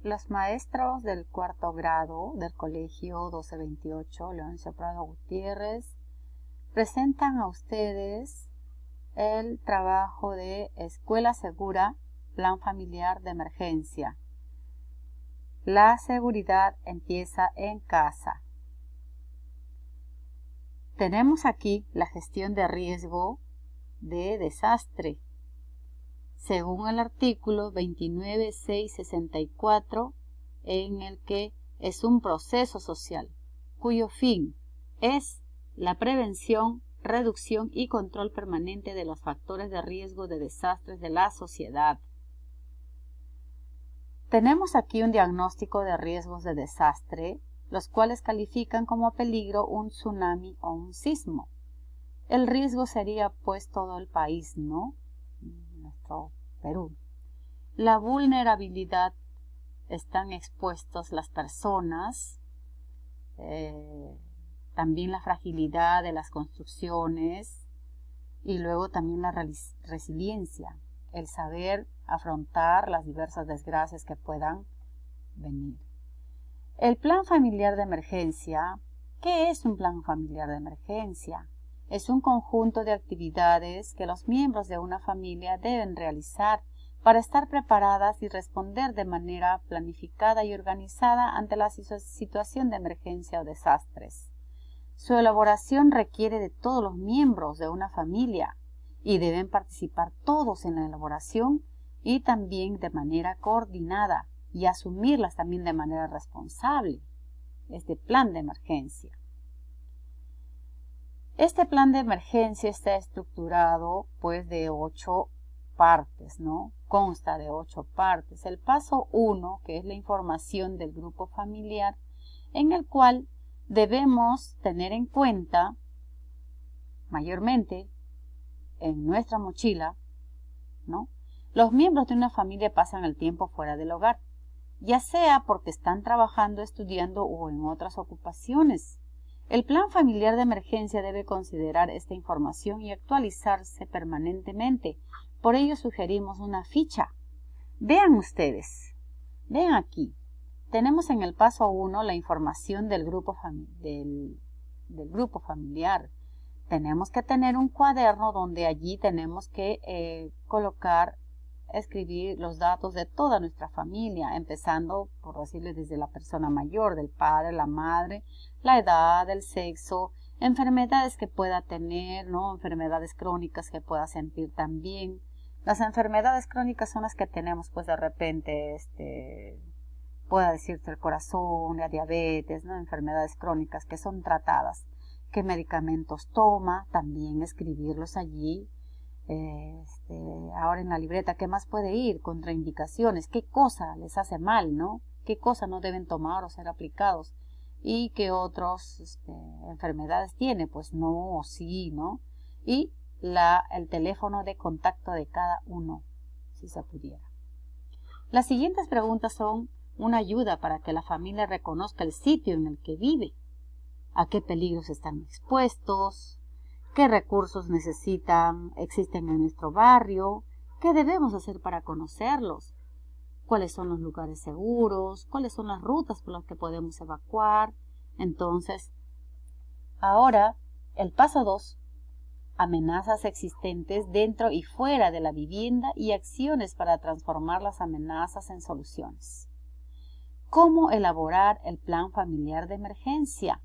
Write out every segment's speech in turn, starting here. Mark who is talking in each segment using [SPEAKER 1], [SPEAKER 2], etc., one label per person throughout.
[SPEAKER 1] Los maestros del cuarto grado del Colegio 1228 Leoncio Prado Gutiérrez presentan a ustedes el trabajo de Escuela Segura, Plan Familiar de Emergencia. La seguridad empieza en casa. Tenemos aquí la gestión de riesgo de desastre. Según el artículo 29.664, en el que es un proceso social, cuyo fin es la prevención, reducción y control permanente de los factores de riesgo de desastres de la sociedad. Tenemos aquí un diagnóstico de riesgos de desastre, los cuales califican como peligro un tsunami o un sismo. El riesgo sería pues todo el país, ¿no? Nuestro Perú. La vulnerabilidad, están expuestos las personas, también la fragilidad de las construcciones y luego también la resiliencia, el saber afrontar las diversas desgracias que puedan venir. El plan familiar de emergencia. ¿Qué es un plan familiar de emergencia? Es un conjunto de actividades que los miembros de una familia deben realizar para estar preparadas y responder de manera planificada y organizada ante la situación de emergencia o desastres. Su elaboración requiere de todos los miembros de una familia y deben participar todos en la elaboración y también de manera coordinada y asumirlas también de manera responsable. Este plan de emergencia. Este plan de emergencia está estructurado pues de 8 partes, ¿no? Consta de 8 partes. El paso 1, que es la información del grupo familiar, en el cual debemos tener en cuenta, mayormente en nuestra mochila, ¿no? Los miembros de una familia pasan el tiempo fuera del hogar, ya sea porque están trabajando, estudiando o en otras ocupaciones. El plan familiar de emergencia debe considerar esta información y actualizarse permanentemente. Por ello sugerimos una ficha. Vean ustedes, vean aquí. Tenemos en el paso 1 la información del grupo familiar. Tenemos que tener un cuaderno donde allí tenemos que escribir los datos de toda nuestra familia, empezando, por decirles, desde la persona mayor, del padre, la madre, la edad, el sexo, enfermedades que pueda tener, ¿no? Enfermedades crónicas que pueda sentir también. Las enfermedades crónicas son las que tenemos, pues de repente, pueda decirse el corazón, la diabetes, ¿no? Enfermedades crónicas que son tratadas. ¿Qué medicamentos toma? También escribirlos allí. Ahora en la libreta, ¿qué más puede ir? Contraindicaciones, ¿qué cosa les hace mal, no? ¿Qué cosa no deben tomar o ser aplicados? ¿Y qué otras enfermedades tiene? Pues no o sí, ¿no? Y el teléfono de contacto de cada uno, si se pudiera. Las siguientes preguntas son una ayuda para que la familia reconozca el sitio en el que vive, a qué peligros están expuestos, qué recursos existen en nuestro barrio, qué debemos hacer para conocerlos, cuáles son los lugares seguros, cuáles son las rutas por las que podemos evacuar. Entonces, ahora el paso 2, amenazas existentes dentro y fuera de la vivienda y acciones para transformar las amenazas en soluciones. ¿Cómo elaborar el plan familiar de emergencia?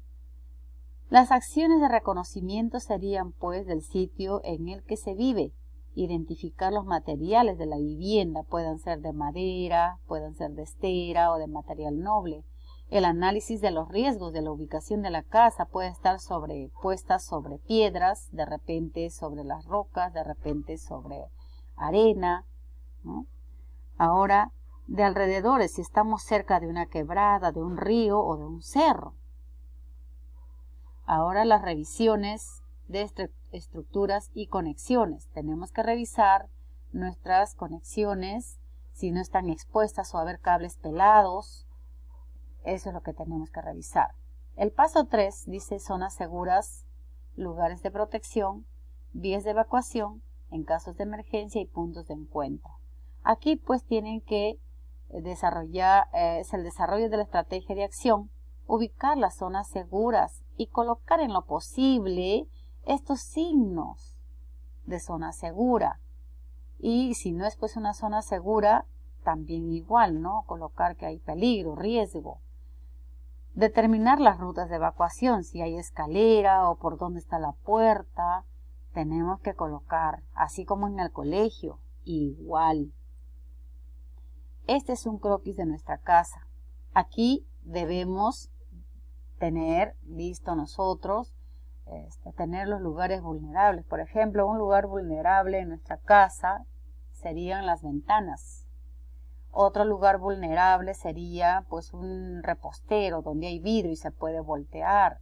[SPEAKER 1] Las acciones de reconocimiento serían pues del sitio en el que se vive, identificar los materiales de la vivienda, puedan ser de madera, puedan ser de estera o de material noble. El análisis de los riesgos de la ubicación de la casa puede estar puestas sobre piedras, de repente sobre las rocas, de repente sobre arena, ¿no? Ahora, de alrededores, si estamos cerca de una quebrada, de un río o de un cerro. Ahora las revisiones de estructuras y conexiones. Tenemos que revisar nuestras conexiones, si no están expuestas o haber cables pelados. Eso es lo que tenemos que revisar. El paso 3 dice zonas seguras, lugares de protección, vías de evacuación en casos de emergencia y puntos de encuentro. Aquí pues tienen que es el desarrollo de la estrategia de acción, ubicar las zonas seguras y colocar en lo posible estos signos de zona segura. Y si no es pues una zona segura, también igual, ¿no? Colocar que hay peligro, riesgo. Determinar las rutas de evacuación, si hay escalera o por dónde está la puerta, tenemos que colocar, así como en el colegio, igual. Este es un croquis de nuestra casa. Aquí debemos tener listo nosotros, tener los lugares vulnerables. Por ejemplo, un lugar vulnerable en nuestra casa serían las ventanas. Otro lugar vulnerable sería pues un repostero donde hay vidrio y se puede voltear.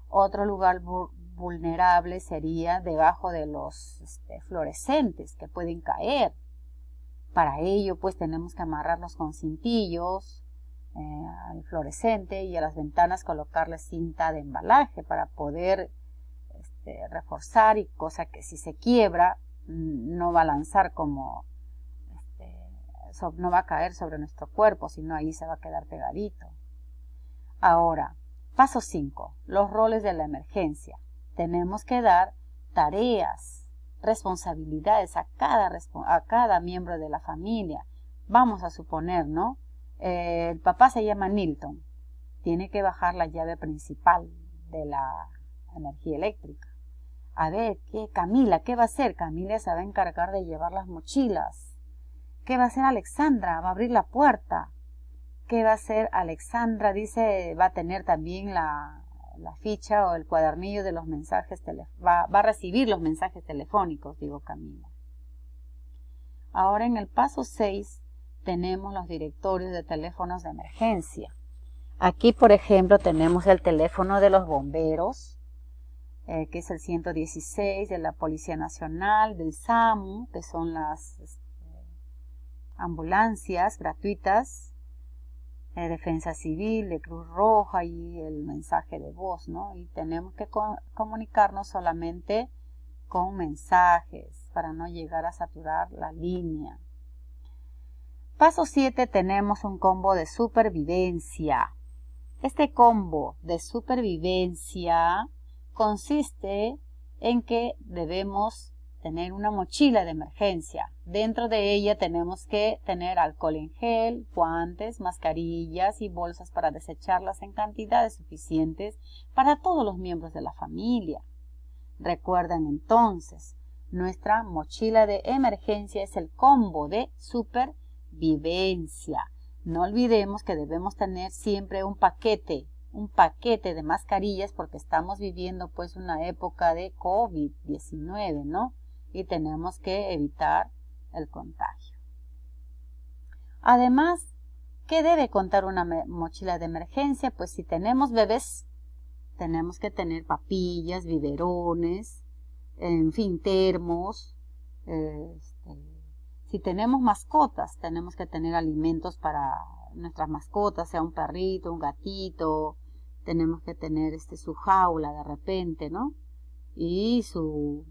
[SPEAKER 1] Otro lugar vulnerable sería debajo de los fluorescentes que pueden caer. Para ello pues tenemos que amarrarlos con cintillos al fluorescente y a las ventanas colocarle cinta de embalaje para poder reforzar, y cosa que si se quiebra no va a lanzar como no va a caer sobre nuestro cuerpo, sino ahí se va a quedar pegadito. Ahora, paso 5, los roles de la emergencia. Tenemos que dar tareas, responsabilidades a cada miembro de la familia. Vamos a suponer, ¿no? El papá se llama Nilton. Tiene que bajar la llave principal de la energía eléctrica. A ver, Camila, ¿qué va a hacer? Camila se va a encargar de llevar las mochilas. ¿Qué va a hacer Alexandra? Va a abrir la puerta. ¿Qué va a hacer Alexandra? Dice, va a tener también la ficha o el cuadernillo de los mensajes, va a recibir los mensajes telefónicos, digo Camila. Ahora en el paso 6 tenemos los directorios de teléfonos de emergencia. Aquí, por ejemplo, tenemos el teléfono de los bomberos, que es el 116, de la Policía Nacional, del SAMU, que son las ambulancias gratuitas, Defensa Civil, de Cruz Roja y el mensaje de voz, ¿no? Y tenemos que comunicarnos solamente con mensajes para no llegar a saturar la línea. Paso 7, tenemos un combo de supervivencia. Este combo de supervivencia consiste en que debemos tener una mochila de emergencia. Dentro de ella tenemos que tener alcohol en gel, guantes, mascarillas y bolsas para desecharlas en cantidades suficientes para todos los miembros de la familia. Recuerden entonces, nuestra mochila de emergencia es el combo de supervivencia. No olvidemos que debemos tener siempre un paquete de mascarillas porque estamos viviendo pues una época de COVID-19, ¿no? Y tenemos que evitar el contagio. Además, ¿qué debe contar una mochila de emergencia? Pues si tenemos bebés, tenemos que tener papillas, biberones, en fin, termos. Si tenemos mascotas, tenemos que tener alimentos para nuestras mascotas, sea un perrito, un gatito. Tenemos que tener su jaula de repente, ¿no? Y su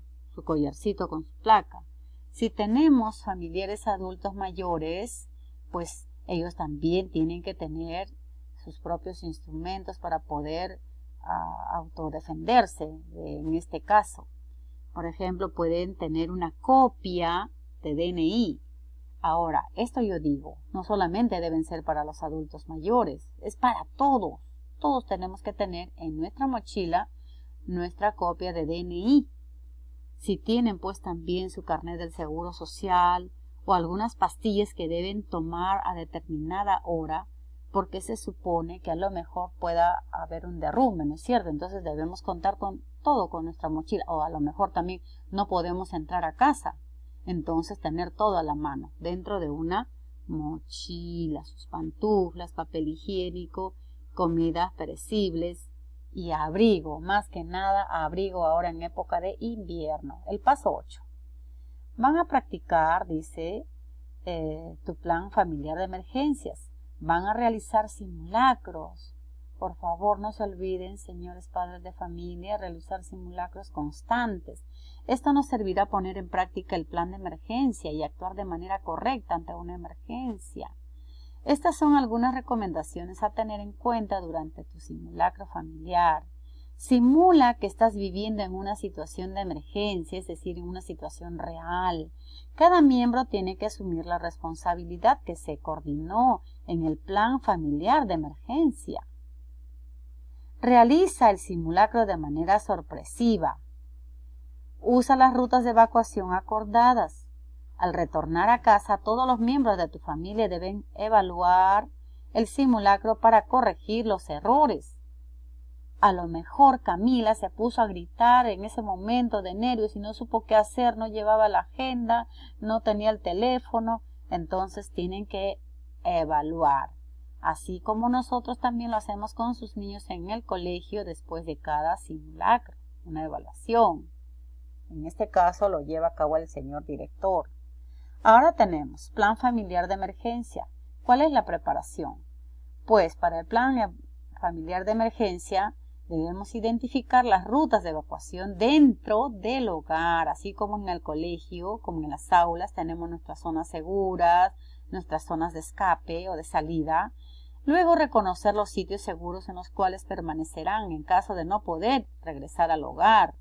[SPEAKER 1] collarcito con su placa. Si tenemos familiares adultos mayores, pues ellos también tienen que tener sus propios instrumentos para poder autodefenderse en este caso. Por ejemplo, pueden tener una copia de DNI. Ahora, esto yo digo, no solamente deben ser para los adultos mayores, es para todos. Todos tenemos que tener en nuestra mochila nuestra copia de DNI. Si tienen pues también su carnet del Seguro Social o algunas pastillas que deben tomar a determinada hora, porque se supone que a lo mejor pueda haber un derrumbe, ¿no es cierto? Entonces debemos contar con todo con nuestra mochila, o a lo mejor también no podemos entrar a casa, entonces tener todo a la mano dentro de una mochila, sus pantuflas, papel higiénico, comidas perecibles y abrigo, más que nada abrigo ahora en época de invierno. El paso 8. Van a practicar, dice, tu plan familiar de emergencias. Van a realizar simulacros. Por favor, no se olviden, señores padres de familia, realizar simulacros constantes. Esto nos servirá a poner en práctica el plan de emergencia y actuar de manera correcta ante una emergencia. Estas son algunas recomendaciones a tener en cuenta durante tu simulacro familiar. Simula que estás viviendo en una situación de emergencia, es decir, en una situación real. Cada miembro tiene que asumir la responsabilidad que se coordinó en el plan familiar de emergencia. Realiza el simulacro de manera sorpresiva. Usa las rutas de evacuación acordadas. Al retornar a casa, todos los miembros de tu familia deben evaluar el simulacro para corregir los errores. A lo mejor Camila se puso a gritar en ese momento de nervios y no supo qué hacer, no llevaba la agenda, no tenía el teléfono, entonces tienen que evaluar. Así como nosotros también lo hacemos con sus niños en el colegio después de cada simulacro, una evaluación. En este caso lo lleva a cabo el señor director. Ahora tenemos plan familiar de emergencia. ¿Cuál es la preparación? Pues para el plan familiar de emergencia debemos identificar las rutas de evacuación dentro del hogar, así como en el colegio, como en las aulas, tenemos nuestras zonas seguras, nuestras zonas de escape o de salida. Luego reconocer los sitios seguros en los cuales permanecerán en caso de no poder regresar al hogar.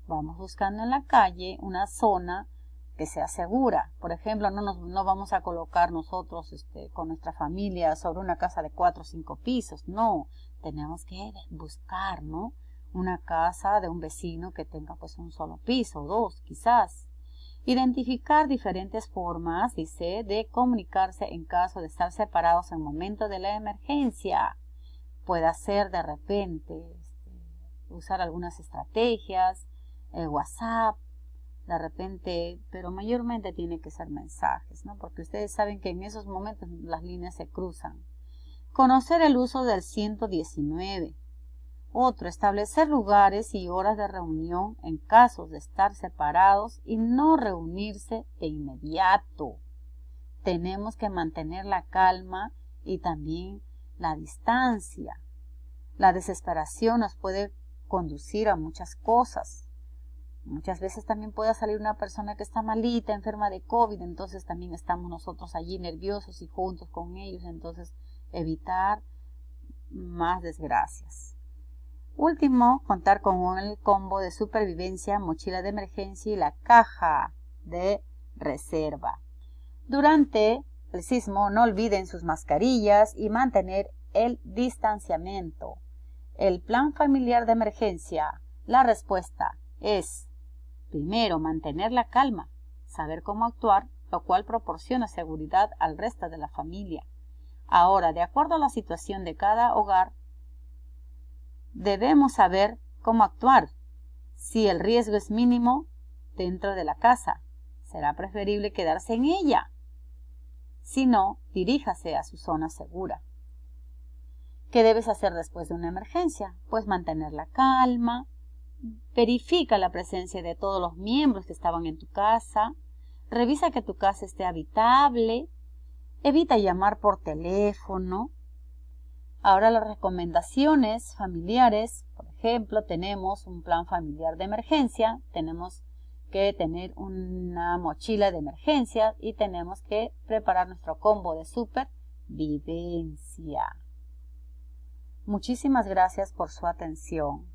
[SPEAKER 1] Vamos buscando en la calle una zona que sea segura. Por ejemplo, no vamos a colocar nosotros con nuestra familia sobre una casa de 4 o 5 pisos. No, tenemos que buscar, ¿no?, una casa de un vecino que tenga pues un solo piso, 2 quizás. Identificar diferentes formas, dice, de comunicarse en caso de estar separados en el momento de la emergencia. Puede ser de repente usar algunas estrategias, WhatsApp, de repente, pero mayormente tiene que ser mensajes, ¿no? Porque ustedes saben que en esos momentos las líneas se cruzan. Conocer el uso del 119. Otro, establecer lugares y horas de reunión en casos de estar separados y no reunirse de inmediato. Tenemos que mantener la calma y también la distancia. La desesperación nos puede conducir a muchas cosas. Muchas veces también puede salir una persona que está malita, enferma de COVID, entonces también estamos nosotros allí nerviosos y juntos con ellos, entonces evitar más desgracias. Último, contar con el combo de supervivencia, mochila de emergencia y la caja de reserva. Durante el sismo no olviden sus mascarillas y mantener el distanciamiento. El plan familiar de emergencia, la respuesta es: primero, mantener la calma, saber cómo actuar, lo cual proporciona seguridad al resto de la familia. Ahora, de acuerdo a la situación de cada hogar, debemos saber cómo actuar. Si el riesgo es mínimo dentro de la casa, será preferible quedarse en ella. Si no, diríjase a su zona segura. ¿Qué debes hacer después de una emergencia? Pues mantener la calma. Verifica la presencia de todos los miembros que estaban en tu casa. Revisa que tu casa esté habitable. Evita llamar por teléfono. Ahora las recomendaciones familiares. Por ejemplo, tenemos un plan familiar de emergencia. Tenemos que tener una mochila de emergencia y tenemos que preparar nuestro combo de supervivencia. Muchísimas gracias por su atención.